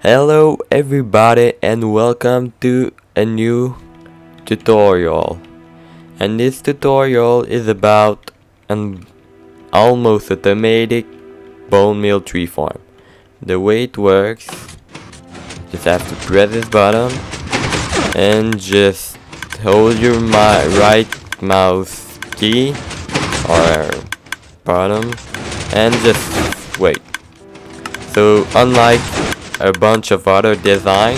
Hello everybody and welcome to a new tutorial. And this tutorial is about an almost automatic bone meal tree farm. The way it works, just have to press this button and just hold your right mouse key or button and just wait. So unlike a bunch of other design,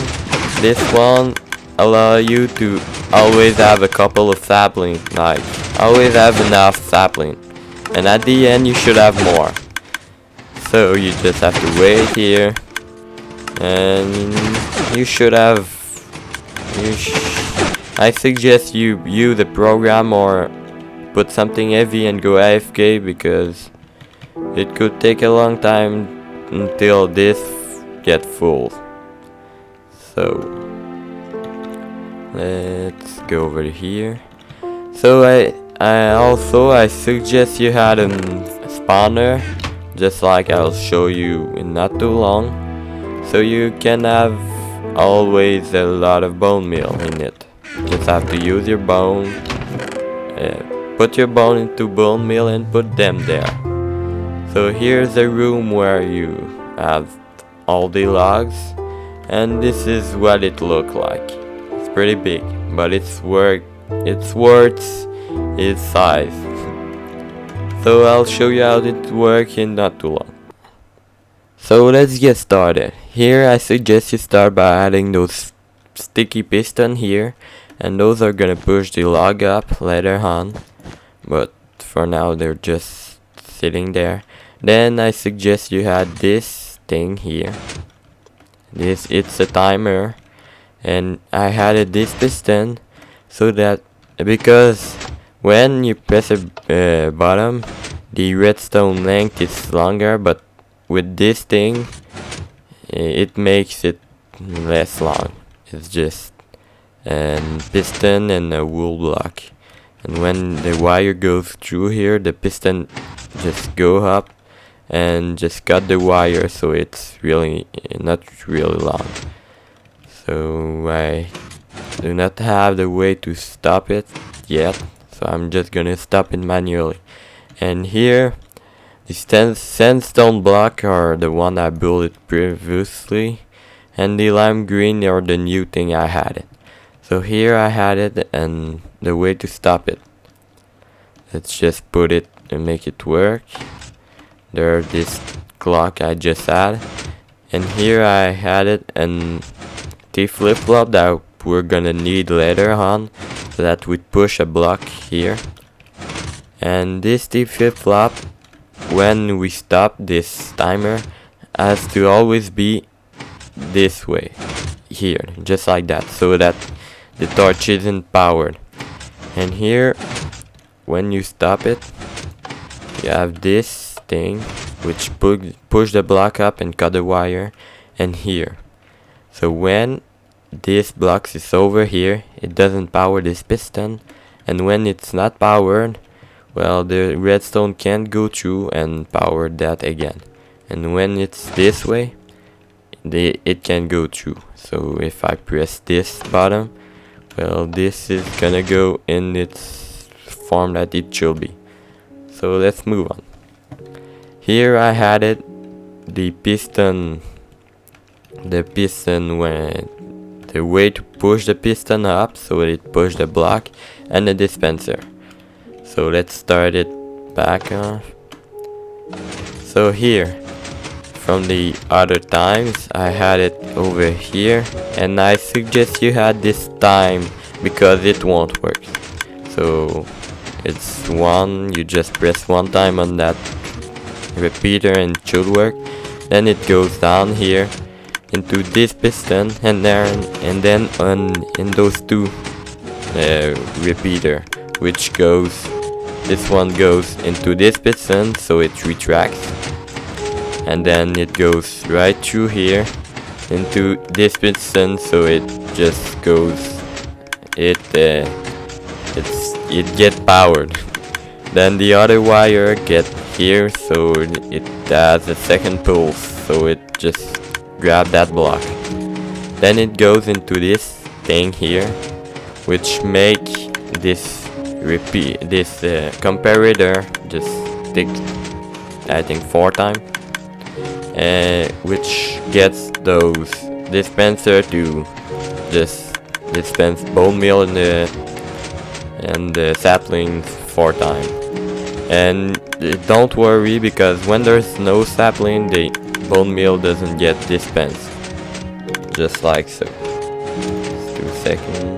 this one allow you to always have a couple of sapling, like always have enough sapling, and at the end you should have more. So you just have to wait here, and you should have I suggest you use the program or put something heavy and go AFK, because it could take a long time until this get full. So let's go over here. So I suggest you had a spawner, just like I'll show you in not too long, so you can have always a lot of bone meal in it. Just have to use your bone, put your bone into bone meal and put them there. So here's a room where you have all the logs, and this is what it look like. It's pretty big, but it's worth its size. So I'll show you how it works in not too long. So let's get started. Here I suggest you start by adding those sticky piston here, and those are gonna push the log up later on, but for now they're just sitting there. Then I suggest you add this thing here. It's a timer, and I added this piston so that, because when you press a button, the redstone length is longer, but with this thing it makes it less long. It's just a piston and a wool block, and when the wire goes through here, the piston just go up and just cut the wire, so it's really not really long. So I do not have the way to stop it yet, so I'm just gonna stop it manually. And here the sandstone block are the one I built it previously, and the lime green are the new thing I had it. So here I had it, and the way to stop it, let's just put it and make it work. There's this clock I just had, and here I had it, and the flip-flop that we're gonna need later on, so that we push a block here. And this T flip-flop, when we stop this timer, has to always be this way here, just like that, so that the torch isn't powered. And here, when you stop it, you have this thing which push the block up and cut the wire, and here. So when this block is over here, it doesn't power this piston, and when it's not powered, well, the redstone can't go through and power that again. And when it's this way, it can go through. So if I press this button, well, this is gonna go in its form that it should be. So let's move on. Here I had it, the piston when the way to push the piston up, so it push the block, and the dispenser. So let's start it back on. So here, from the other times, I had it over here, and I suggest you had this time because it won't work. So it's one, you just press one time on that repeater and it should work. Then it goes down here into this piston, and then in those two repeater, which goes, this one goes into this piston, so it retracts, and then it goes right through here into this piston, so it just goes, it get powered. Then the other wire get here, so it has a second pulse, so it just grab that block. Then it goes into this thing here, which make this comparator just stick, I think 4 times, which gets those dispenser to just dispense bone meal and the saplings 4 times. And don't worry, because when there's no sapling, the bone meal doesn't get dispensed, just like so. Just 2 seconds.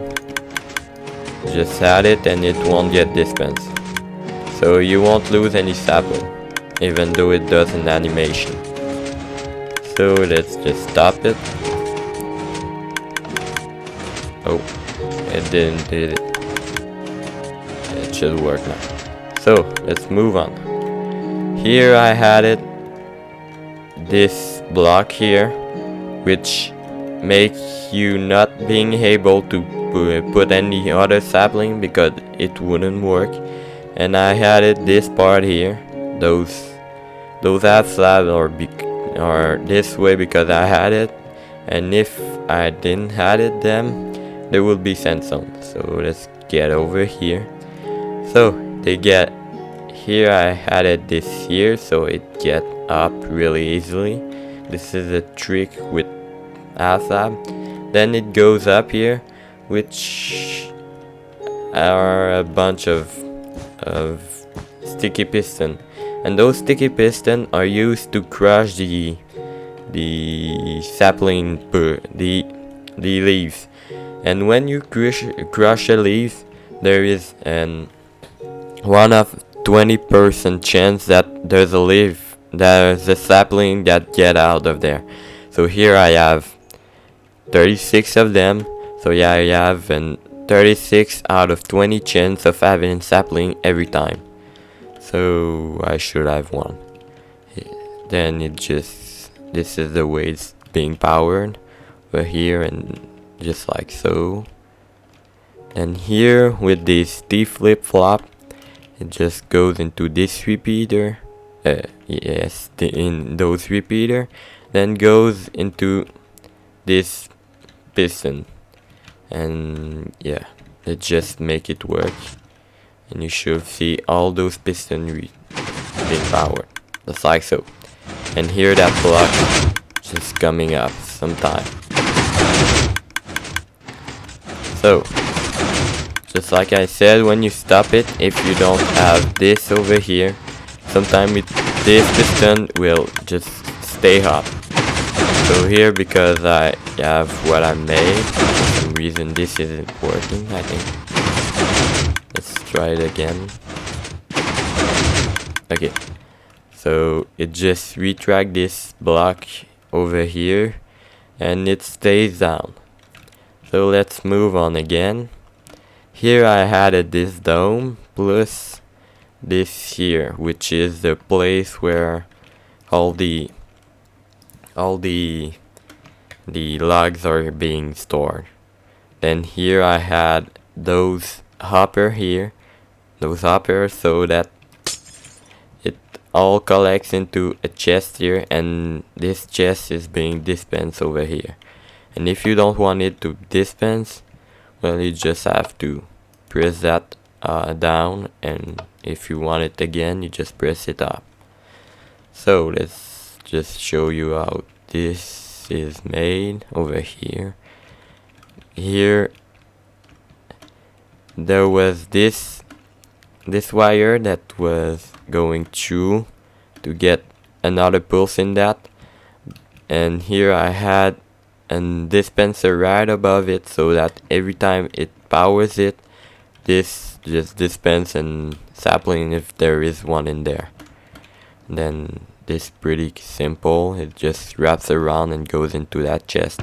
Just add it and it won't get dispensed, so you won't lose any sapling, even though it does an animation. So let's just stop it. Oh, it didn't do it. It should work now. So let's move on. Here I had it, this block here, which makes you not being able to put any other sapling because it wouldn't work. And I had it this part here, those half slabs are this way because I had it, and if I didn't had it, then there will be sandstone. So let's get over here. So they get here, I had it this here, so it get up really easily. This is a trick with half slab. Then it goes up here, which are a bunch of sticky piston, and those sticky piston are used to crush the sapling, the leaves. And when you crush a leaf, there is an 1 of 20% chance that there's a sapling that get out of there. So here I have 36 of them. So yeah, I have an 36 out of 20 chance of having sapling every time. So I should have 1. Then this is the way it's being powered over here, and just like so. And here with this T flip-flop, it just goes into this repeater. Yes, in those repeater, then goes into this piston. And yeah, it just make it work, and you should see all those pistons being powered, just like so. And here that block just coming up sometime. So just like I said, when you stop it, if you don't have this over here, sometimes this piston will just stay up. So here, because I have what I made, for some reason this isn't working, I think. Let's try it again. Okay, so it just retract this block over here, and it stays down. So let's move on again. Here I had this dome plus this here, which is the place where all the logs are being stored. Then here I had those hoppers here, so that it all collects into a chest here, and this chest is being dispensed over here. And if you don't want it to dispense, well, you just have to press that down, and if you want it again, you just press it up. So let's just show you how this is made over here. Here there was this wire that was going through to get another pulse in that, and here I had a dispenser right above it, so that every time it powers it, this just dispense and sapling if there is one in there. And then this pretty simple, it just wraps around and goes into that chest.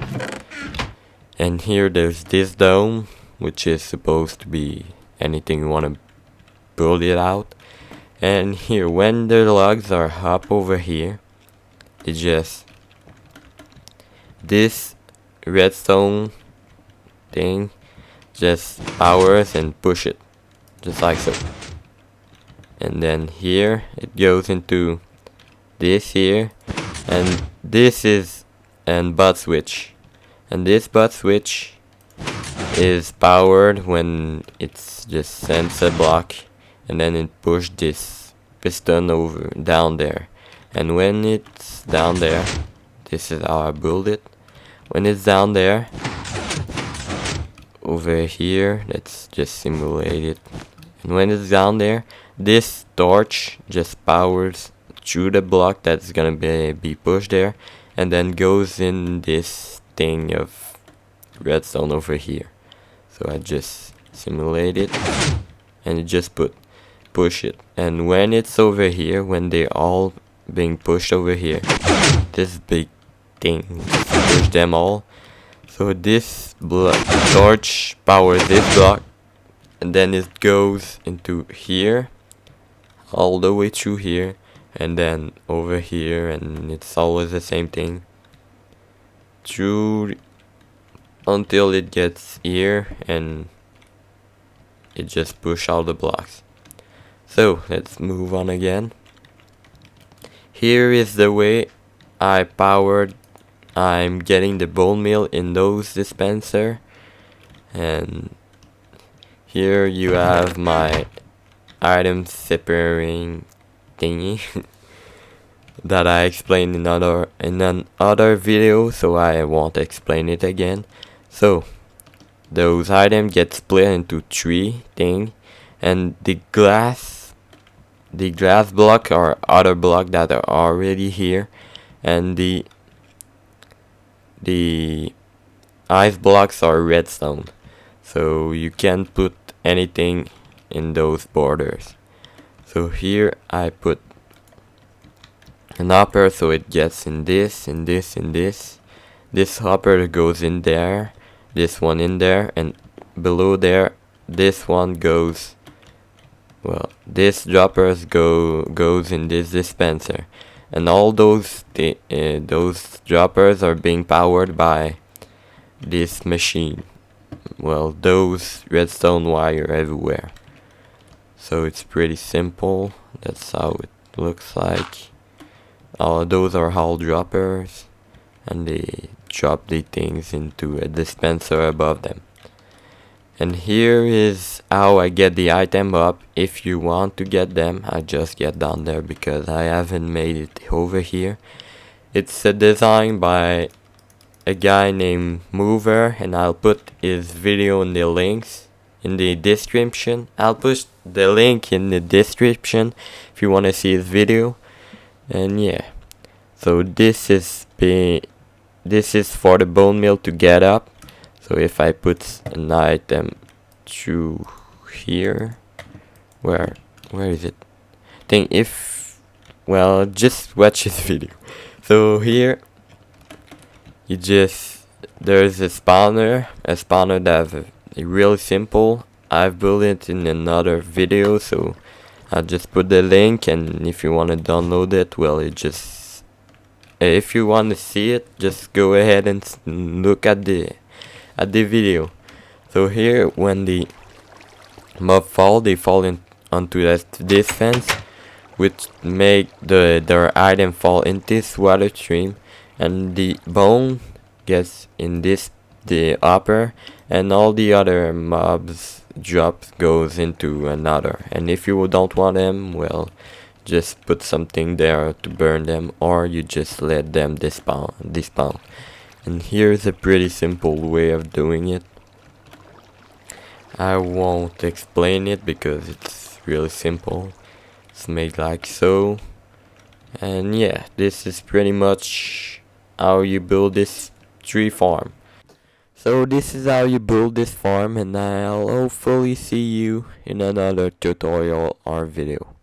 And here there's this dome, which is supposed to be anything you want to build it out. And here, when the logs are up over here, it just, this redstone thing just powers and push it, just like so. And then here it goes into this here, and this is an butt switch, And this butt switch is powered when it's just sends a block, and then it push this piston over down there. And when it's down there, this is how I build it. When it's down there, over here, let's just simulate it. And when it's down there, this torch just powers through the block that's gonna be pushed there, and then goes in this thing of redstone over here. So I just simulate it, and it just push it. And when it's over here, when they're all being pushed over here, this big thing push them all. So this torch powers this block, and then it goes into here, all the way through here, and then over here, and it's always the same thing through until it gets here, and it just push all the blocks. So let's move on again. Here is the way I'm getting the BoneMeal in those dispenser, and here you have my item separating thingy that I explained in another video, so I won't explain it again. So those items get split into 3 things, and the glass block or other block that are already here, and the ice blocks are redstone. So you can put anything in those borders. So here I put an hopper, so it gets in this, in this, in this. This hopper goes in there, this one in there, and below there, this one goes. Well, this droppers goes in this dispenser, and all those droppers are being powered by this machine. Well, those redstone wire everywhere. So it's pretty simple. That's how it looks like. Those are all droppers, and they drop the things into a dispenser above them. And here is how I get the item up. If you want to get them, I just get down there because I haven't made it over here. It's a design by a guy named Mover, and I'll put his video in the links in the description. I'll push the link in the description if you want to see his video. And yeah, so this is for the BoneMeal to get up. So if I put an item through here, where is it? Just watch this video. So here, there's a spawner that's really simple. I've built it in another video, so I'll just put the link, and if you want to download it, well, if you want to see it, just go ahead and look at the video. So here, when the mob they fall onto this fence, which make their item fall in this water stream, and the bone gets in the upper, and all the other mobs drops goes into another. And if you don't want them, well, just put something there to burn them, or you just let them despawn. And here's a pretty simple way of doing it. I won't explain it because it's really simple. It's made like so. And yeah, this is pretty much how you build this tree farm. So this is how you build this farm, and I'll hopefully see you in another tutorial or video.